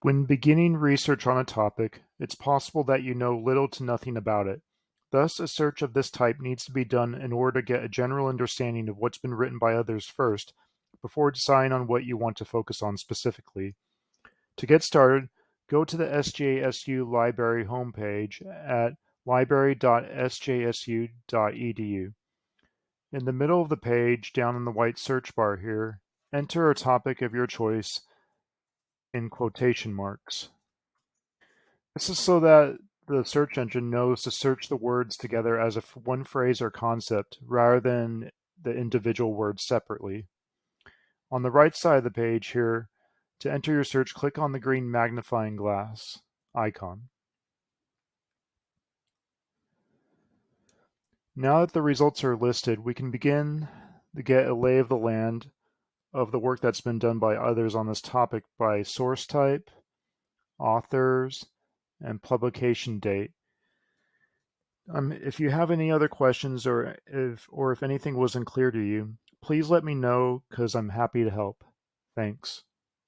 When beginning research on a topic, it's possible that you know little to nothing about it. Thus, a search of this type needs to be done in order to get a general understanding of what's been written by others first, before deciding on what you want to focus on specifically. To get started, go to the SJSU Library homepage at library.sjsu.edu. In the middle of the page, down in the white search bar here, enter a topic of your choice in quotation marks. This is so that the search engine knows to search the words together as one phrase or concept rather than the individual words separately. On the right side of the page here, to enter your search, click on the green magnifying glass icon. Now that the results are listed, we can begin to get a lay of the land of the work that's been done by others on this topic by source type, authors, and publication date. If you have any other questions or if anything wasn't clear to you, please let me know because I'm happy to help. Thanks.